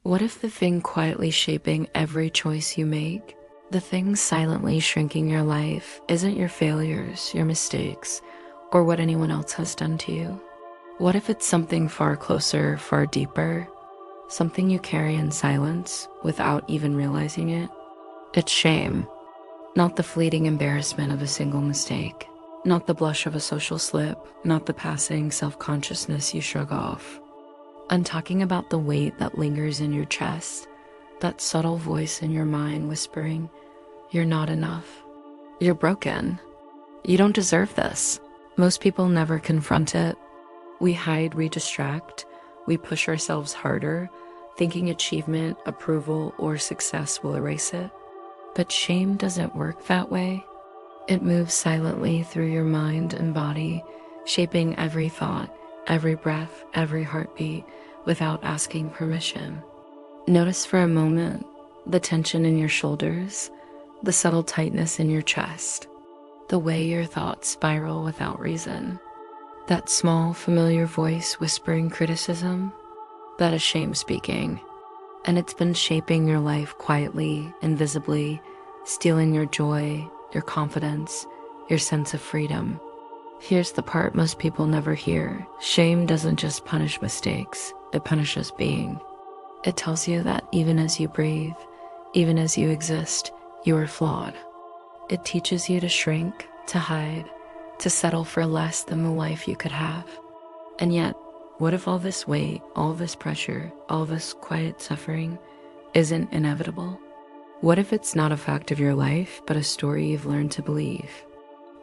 What if the thing quietly shaping every choice you make, the thing silently shrinking your life, isn't your failures, your mistakes, or what anyone else has done to you? What if it's something far closer, far deeper, something you carry in silence without even realizing it? It's shame, not the fleeting embarrassment of a single mistake, not the blush of a social slip, not the passing self-consciousness you shrug off. I'm talking about the weight that lingers in your chest, that subtle voice in your mind whispering, "You're not enough. You're broken. You don't deserve this." Most people never confront it. We hide, we distract, we push ourselves harder, thinking achievement, approval, or success will erase it. But shame doesn't work that way. It moves silently through your mind and body, shaping every thought, every breath, every heartbeat, without asking permission. Notice for a moment the tension in your shoulders, the subtle tightness in your chest, the way your thoughts spiral without reason. That small, familiar voice whispering criticism, that is shame speaking. And it's been shaping your life quietly, invisibly, stealing your joy, your confidence, your sense of freedom. Here's the part most people never hear. Shame doesn't just punish mistakes, it punishes being. It tells you that even as you breathe, even as you exist, you are flawed. It teaches you to shrink, to hide, to settle for less than the life you could have. And yet, what if all this weight, all this pressure, all this quiet suffering isn't inevitable? What if it's not a fact of your life, but a story you've learned to believe?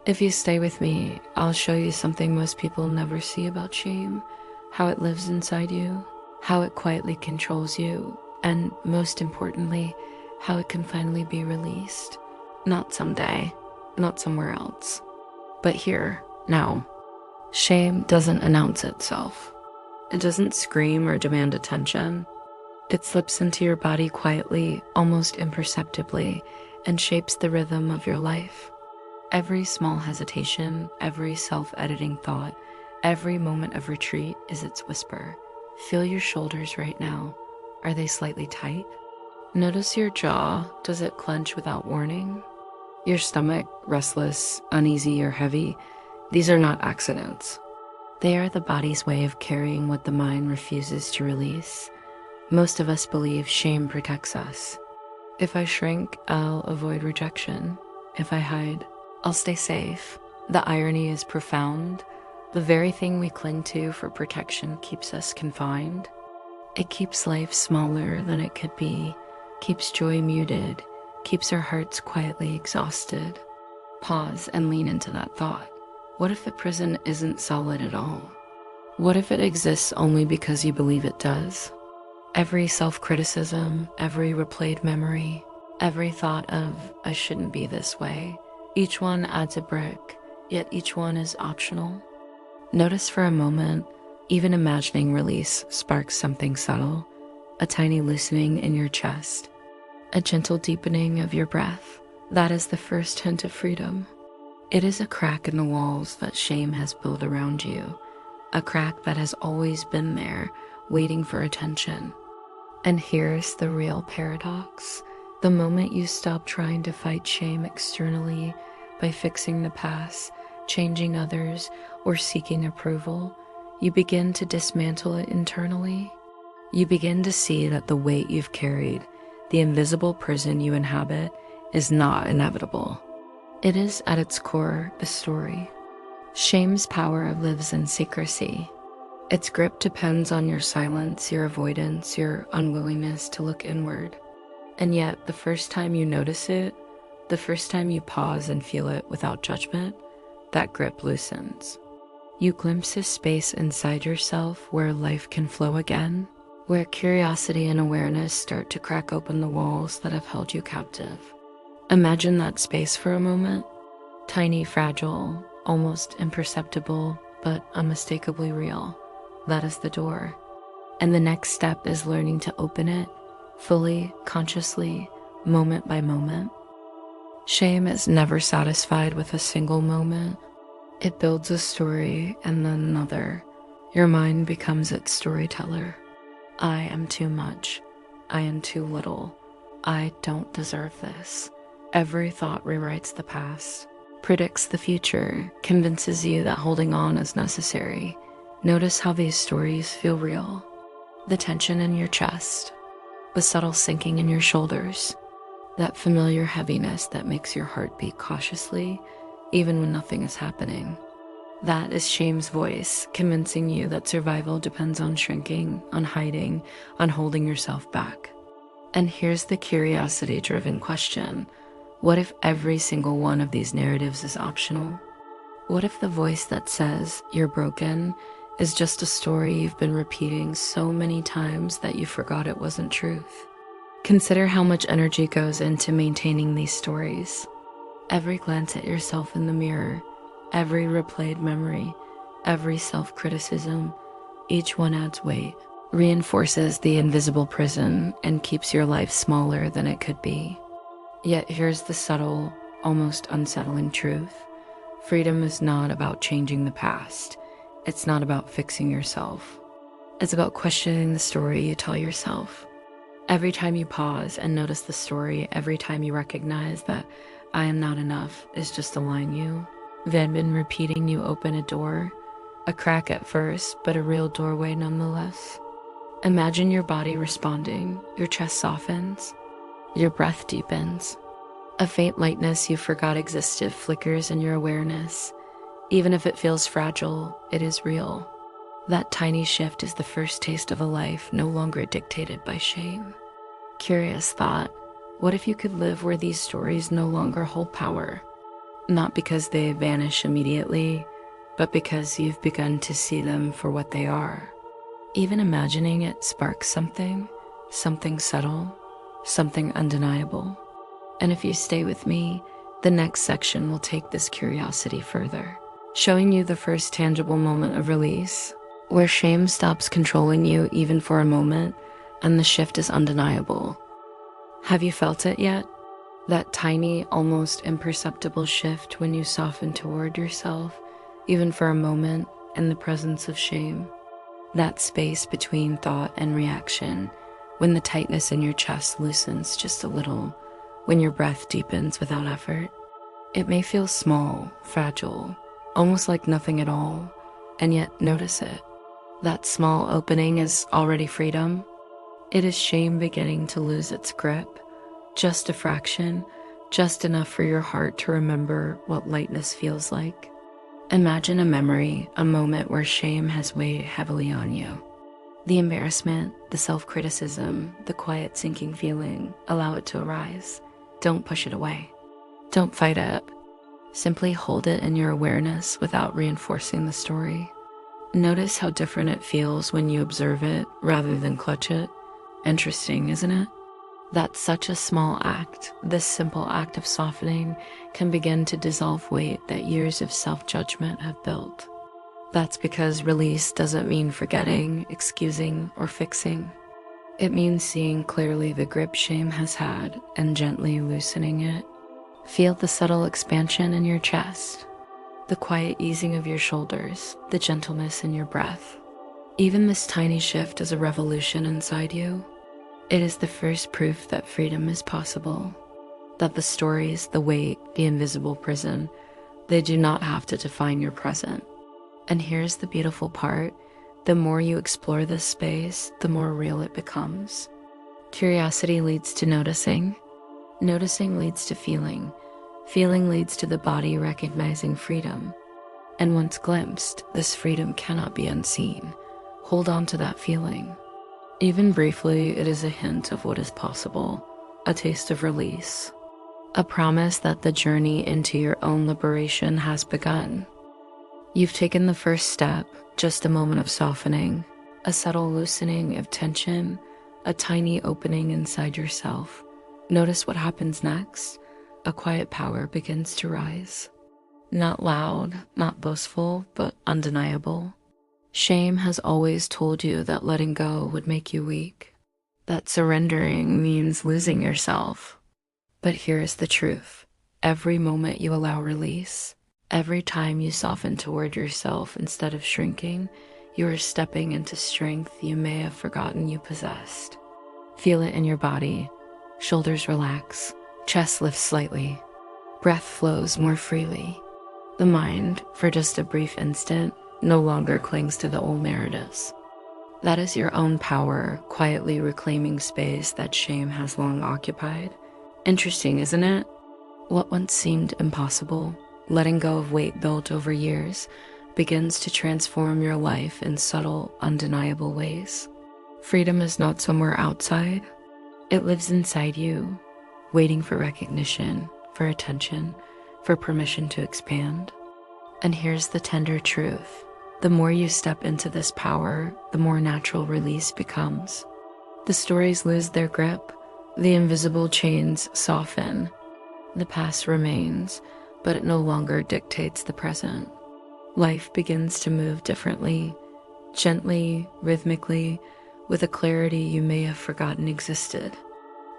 If you stay with me, I'll show you something most people never see about shame, how it lives inside you, how it quietly controls you, and most importantly, how it can finally be released. Not someday, not somewhere else, but here, now. Shame doesn't announce itself. It doesn't scream or demand attention. It slips into your body quietly, almost imperceptibly, and shapes the rhythm of your life. Every small hesitation, every self-editing thought, every moment of retreat is its whisper. Feel your shoulders right now. Are they slightly tight? Notice your jaw. Does it clench without warning? Your stomach, restless, uneasy, or heavy? These are not accidents. They are the body's way of carrying what the mind refuses to release. Most of us believe shame protects us. If I shrink, I'll avoid rejection. If I hide, I'll stay safe. The irony is profound. The very thing we cling to for protection keeps us confined. It keeps life smaller than it could be, keeps joy muted, keeps our hearts quietly exhausted. Pause and lean into that thought. What if the prison isn't solid at all? What if it exists only because you believe it does? Every self-criticism, every replayed memory, every thought of, "I shouldn't be this way," each one adds a brick, yet each one is optional. Notice for a moment, even imagining release sparks something subtle, a tiny loosening in your chest, a gentle deepening of your breath. That is the first hint of freedom. It is a crack in the walls that shame has built around you, a crack that has always been there, waiting for attention. And here's the real paradox. The moment you stop trying to fight shame externally by fixing the past, changing others, or seeking approval, you begin to dismantle it internally. You begin to see that the weight you've carried, the invisible prison you inhabit, is not inevitable. It is at its core a story. Shame's power lives in secrecy. Its grip depends on your silence, your avoidance, your unwillingness to look inward. And yet, the first time you notice it, the first time you pause and feel it without judgment, that grip loosens. You glimpse a space inside yourself where life can flow again, where curiosity and awareness start to crack open the walls that have held you captive. Imagine that space for a moment. Tiny, fragile, almost imperceptible, but unmistakably real. That is the door. And the next step is learning to open it, fully, consciously, moment by moment. Shame is never satisfied with a single moment. It builds a story and then another. Your mind becomes its storyteller. I am too much. I am too little. I don't deserve this. Every thought rewrites the past, predicts the future, convinces you that holding on is necessary. Notice how these stories feel real. The tension in your chest, the subtle sinking in your shoulders, that familiar heaviness that makes your heart beat cautiously, even when nothing is happening. That is shame's voice, convincing you that survival depends on shrinking, on hiding, on holding yourself back. And here's the curiosity-driven question. What if every single one of these narratives is optional? What if the voice that says you're broken is just a story you've been repeating so many times that you forgot it wasn't truth? Consider how much energy goes into maintaining these stories. Every glance at yourself in the mirror, every replayed memory, every self-criticism, each one adds weight, reinforces the invisible prison, and keeps your life smaller than it could be. Yet here's the subtle, almost unsettling truth. Freedom is not about changing the past. It's not about fixing yourself. It's about questioning the story you tell yourself. Every time you pause and notice the story, every time you recognize that I am not enough is just a line then been repeating, you open a door, a crack at first, but a real doorway nonetheless. Imagine your body responding, your chest softens, your breath deepens. A faint lightness you forgot existed flickers in your awareness. Even if it feels fragile, it is real. That tiny shift is the first taste of a life no longer dictated by shame. Curious thought, what if you could live where these stories no longer hold power? Not because they vanish immediately, but because you've begun to see them for what they are. Even imagining it sparks something subtle, something undeniable. And if you stay with me, the next section will take this curiosity further, showing you the first tangible moment of release, where shame stops controlling you even for a moment, and the shift is undeniable. Have you felt it yet? That tiny, almost imperceptible shift when you soften toward yourself, even for a moment, in the presence of shame. That space between thought and reaction, when the tightness in your chest loosens just a little, when your breath deepens without effort. It may feel small, fragile, almost like nothing at all, and yet notice it. That small opening is already freedom. It is shame beginning to lose its grip. Just a fraction, just enough for your heart to remember what lightness feels like. Imagine a memory, a moment where shame has weighed heavily on you. The embarrassment, the self-criticism, the quiet sinking feeling, allow it to arise. Don't push it away. Don't fight it. Simply hold it in your awareness without reinforcing the story. Notice how different it feels when you observe it rather than clutch it. Interesting, isn't it? That such a small act, this simple act of softening, can begin to dissolve weight that years of self-judgment have built. That's because release doesn't mean forgetting, excusing, or fixing. It means seeing clearly the grip shame has had and gently loosening it. Feel the subtle expansion in your chest, the quiet easing of your shoulders, the gentleness in your breath. Even this tiny shift is a revolution inside you. It is the first proof that freedom is possible, that the stories, the weight, the invisible prison, they do not have to define your present. And here's the beautiful part. The more you explore this space, the more real it becomes. Curiosity leads to noticing. Noticing leads to feeling. Feeling leads to the body recognizing freedom. And once glimpsed, this freedom cannot be unseen. Hold on to that feeling. Even briefly, it is a hint of what is possible, a taste of release, a promise that the journey into your own liberation has begun. You've taken the first step, just a moment of softening, a subtle loosening of tension, a tiny opening inside yourself. Notice what happens next. A quiet power begins to rise. Not loud, not boastful, but undeniable. Shame has always told you that letting go would make you weak, that surrendering means losing yourself. But here is the truth. Every moment you allow release, every time you soften toward yourself instead of shrinking, you are stepping into strength you may have forgotten you possessed. Feel it in your body. Shoulders relax, chest lifts slightly, breath flows more freely. The mind, for just a brief instant, no longer clings to the old narratives. That is your own power, quietly reclaiming space that shame has long occupied. Interesting, isn't it? What once seemed impossible, letting go of weight built over years, begins to transform your life in subtle, undeniable ways. Freedom is not somewhere outside. It lives inside you, waiting for recognition, for attention, for permission to expand. And here's the tender truth. The more you step into this power, the more natural release becomes. The stories lose their grip, the invisible chains soften. The past remains, but it no longer dictates the present. Life begins to move differently, gently, rhythmically, with a clarity you may have forgotten existed.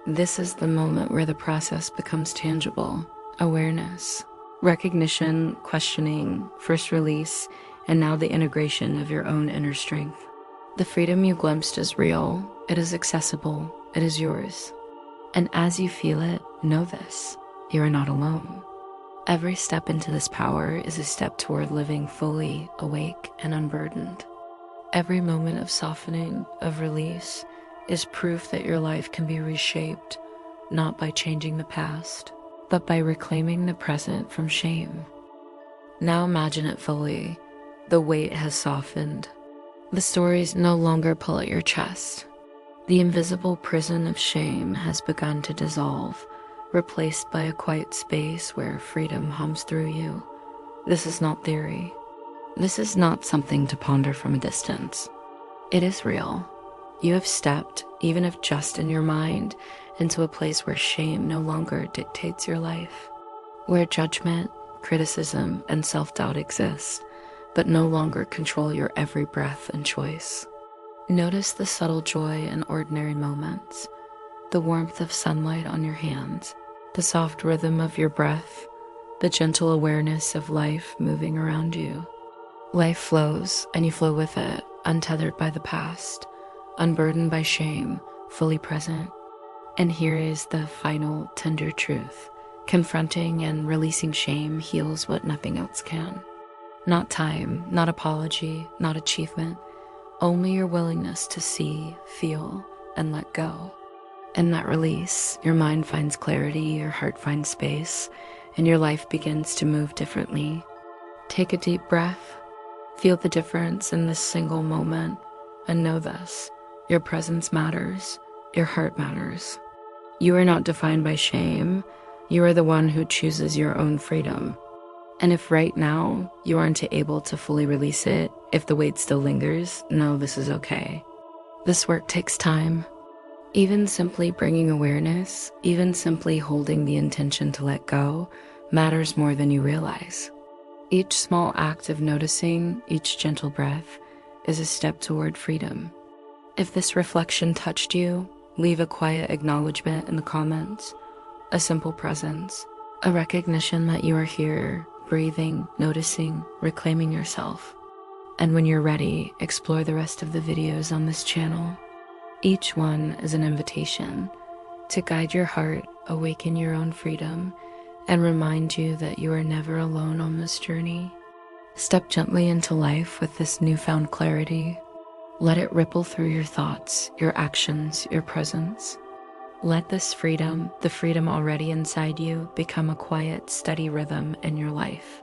This is the moment where the process becomes tangible. Awareness, recognition, questioning, first release, and now the integration of your own inner strength. The freedom you glimpsed is real, it is accessible, it is yours. And as you feel it, know this, you are not alone. Every step into this power is a step toward living fully awake and unburdened. Every moment of softening, of release, is proof that your life can be reshaped, not by changing the past, but by reclaiming the present from shame. Now imagine it fully. The weight has softened. The stories no longer pull at your chest. The invisible prison of shame has begun to dissolve, replaced by a quiet space where freedom hums through you. This is not theory. This is not something to ponder from a distance. It is real. You have stepped, even if just in your mind, into a place where shame no longer dictates your life, where judgment, criticism, and self-doubt exist, but no longer control your every breath and choice. Notice the subtle joy in ordinary moments, the warmth of sunlight on your hands, the soft rhythm of your breath, the gentle awareness of life moving around you. Life flows, and you flow with it, untethered by the past, unburdened by shame, fully present. And here is the final tender truth. Confronting and releasing shame heals what nothing else can. Not time, not apology, not achievement, only your willingness to see, feel, and let go. In that release, your mind finds clarity, your heart finds space, and your life begins to move differently. Take a deep breath. Feel the difference in this single moment, and know this. Your presence matters. Your heart matters. You are not defined by shame. You are the one who chooses your own freedom. And if right now you aren't able to fully release it, if the weight still lingers, know this is okay. This work takes time. Even simply bringing awareness, even simply holding the intention to let go, matters more than you realize. Each small act of noticing, each gentle breath, is a step toward freedom. If this reflection touched you, leave a quiet acknowledgement in the comments, a simple presence, a recognition that you are here, breathing, noticing, reclaiming yourself. And when you're ready, explore the rest of the videos on this channel. Each one is an invitation to guide your heart, awaken your own freedom, and remind you that you are never alone on this journey. Step gently into life with this newfound clarity. Let it ripple through your thoughts, your actions, your presence. Let this freedom, the freedom already inside you, become a quiet, steady rhythm in your life.